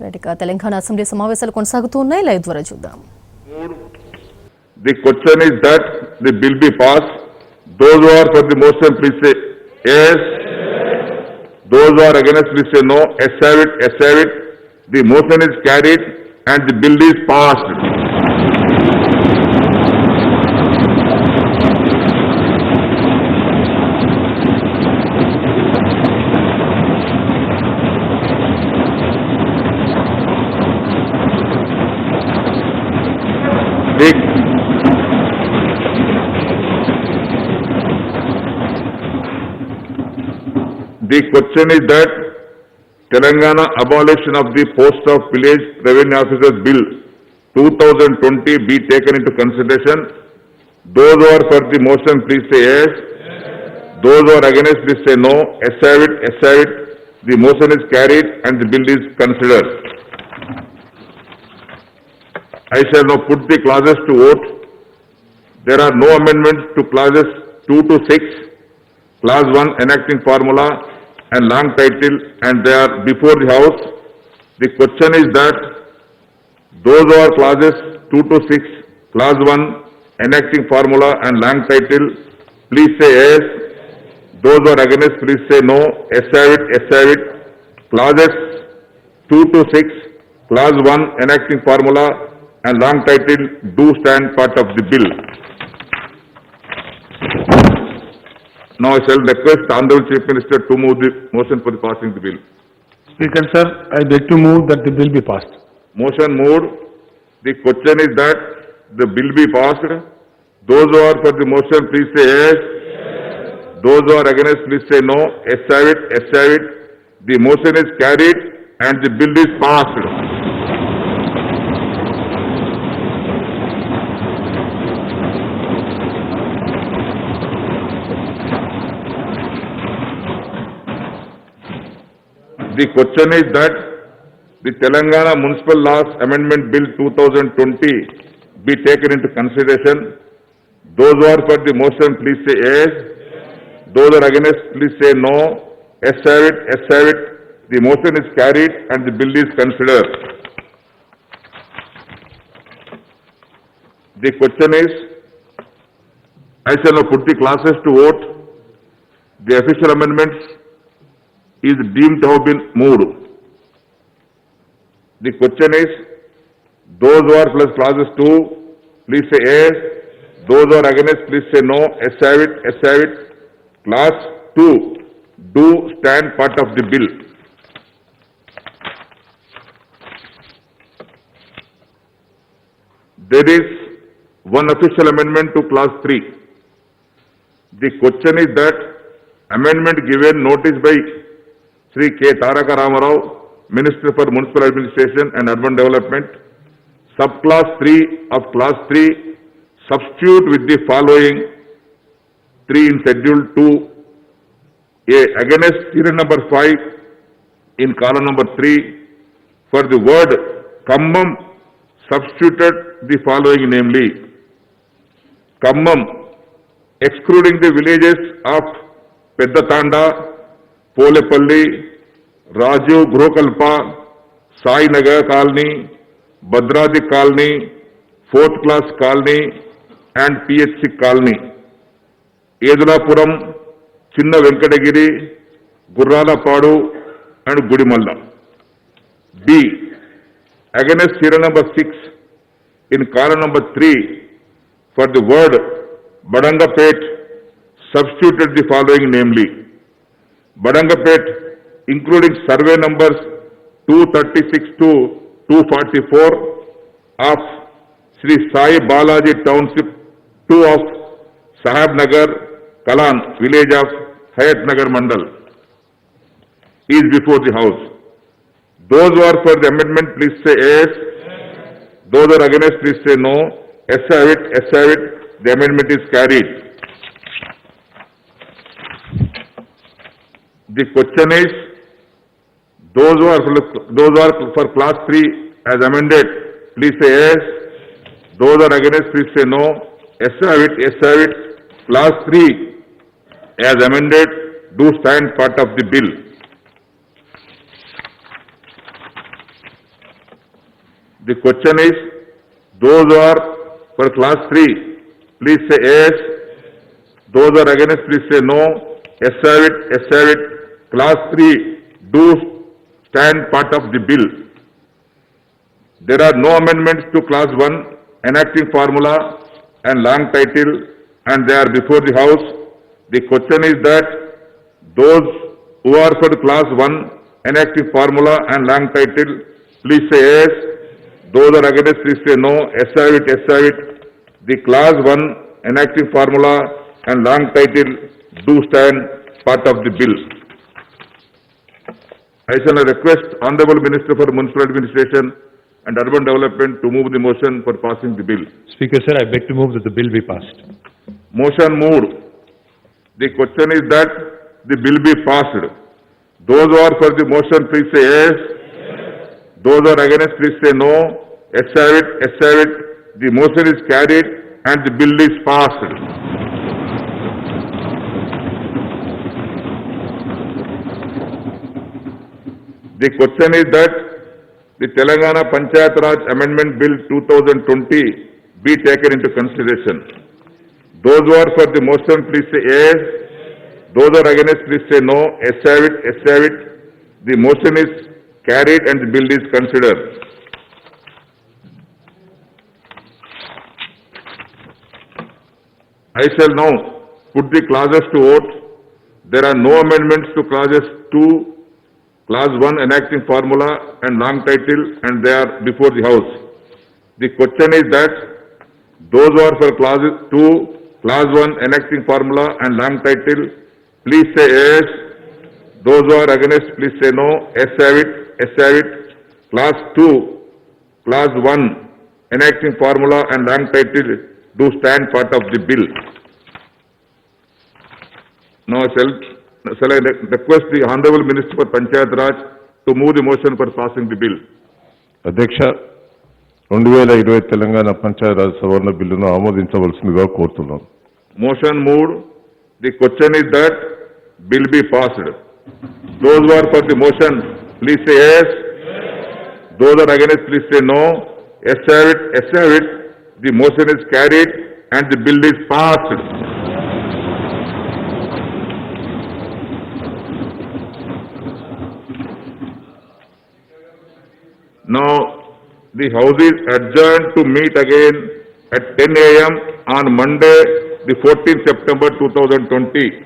రైట్గా Telangana assembly సమావేశాలు కొనసాగుతూ ఉన్నాయి. లైవ్ ద్వారా చూద్దాం. The question is that the bill be passed. Those who are for the motion, please say yes. Those who are against, please say no. Yes, have it. Yes, have it. The motion is carried and the bill is passed. The question is that Telangana abolition of the post of village revenue officers bill 2020 be taken into consideration. Those who are for the motion, please say yes. Those who are against, please say no. Yes, have it. Yes, have it. The motion is carried and the bill is considered. I shall now put the clauses to vote. There are no amendments to clauses 2 to 6. Clause 1 enacting formula and long title, and they are before the House. The question is that those who are clauses 2 to 6, clause 1 enacting formula and long title, please say yes. Those who are against, please say no. Yes, have it. Yes, have it. Clauses 2 to 6, clause 1 enacting formula and long title do stand part of the bill. Now I shall request the Honorable Chief Minister to move the motion for passing the bill. Speaker sir, I beg to move that the bill be passed. Motion moved. The question is that the bill be passed. Those who are for the motion, please say yes. Those who are against, please say no. Yes, have it. Yes, have it. The motion is carried and the bill is passed. The question is that the Telangana Municipal Laws Amendment Bill 2020 be taken into consideration. Those who are for the motion, please say yes. Those who are against, please say no. Yes, have it. Yes, have it. The motion is carried and the bill is considered. The question is, I shall now put the classes to vote. The official amendments is deemed to have been moved. The question is, those who are plus clauses 2, please say yes. Those who are against, please say no. Yes, have it. Yes, have it. Clause 2 do stand part of the bill. There is one official amendment to clause 3. The question is that amendment given notice by Sri K. Taraka Ramarao, Minister for Municipal Administration and Urban Development, subclass 3 of clause 3, substitute with the following 3 in schedule 2A against serial number 5 in column number 3, for the word Khammam substituted the following, namely Khammam excluding the villages of Peddatanda, Polepalli, Rajiv Gurukalpa, Sai Nagar Colony, Badradi Colony, 4th Class Colony and PHC Colony, Edulapuram, Chinna Venkatagiri, Gurralapadu and Gudimalla. B. Against serial number 6 in column number 3, for the word Badangapet substituted the following, namely Badangapet including survey numbers 236 to 244 of Sri Sai Balaji Township 2 of Sahab Nagar, Kalan, village of Hayat Nagar Mandal is before the House. Those who are for the amendment, please say yes. Those who are against, please say no. Yes, have it. Yes, have it. The amendment is carried. The question is, those who are for class 3 as amended, please say yes. Those who are against, please say no. Yes, have it. Yes, have it. Class 3 as amended do stand part of the bill. The question is, those who are for class 3, please say yes. Those who are against, please say no. Yes, have it, yes, have it. Class 3, do stand part of the bill. There are no amendments to class 1, enacting formula and long title, and they are before the House. The question is that those who are for class 1, enacting formula and long title, please say yes. Those are against, please say no. Yes, have it, yes, have it. The class 1, enacting formula and long title do stand part of the bill. I shall request Honorable Minister for Municipal Administration and Urban Development to move the motion for passing the bill. Speaker, sir, I beg to move that the bill be passed. Motion moved. The question is that the bill be passed. Those who are for the motion, please say yes. Those who are against, please say no. Yes, have it, yes, have it. The motion is carried and the bill is passed. The question is that the Telangana Panchayat Raj Amendment Bill 2020 be taken into consideration. Those who are for the motion, please say yes. Those who are against, please say no. Yes, have it, yes, have it. The motion is carried and the bill is considered. I shall now put the clauses to vote. There are no amendments to clauses 2, Class 1 enacting formula and long title, and they are before the House. The question is that those who are for Class 2, Class 1 enacting formula and long title, please say yes. Those who are against, please say no. Yes, have it, yes, have it. Class 2, Class 1 enacting formula and long title do stand part of the bill. Now shall I request the Honorable Minister for Panchayat Raj to move the motion for passing the bill. అధ్యక్ష 2020 తెలంగాణ పంచాయత్ రాజ్ సవరణ బిల్లును ఆమోదించవలసిందిగా కోరుతున్నాను. Motion moved. The question is that bill be passed. Those who are for the motion, please say yes. Those are against, please say no. Yes, have it, yes, have it. The motion is carried and the bill is passed. Now, the House is adjourned to meet again at 10 a.m. on Monday, the 14th September 2020.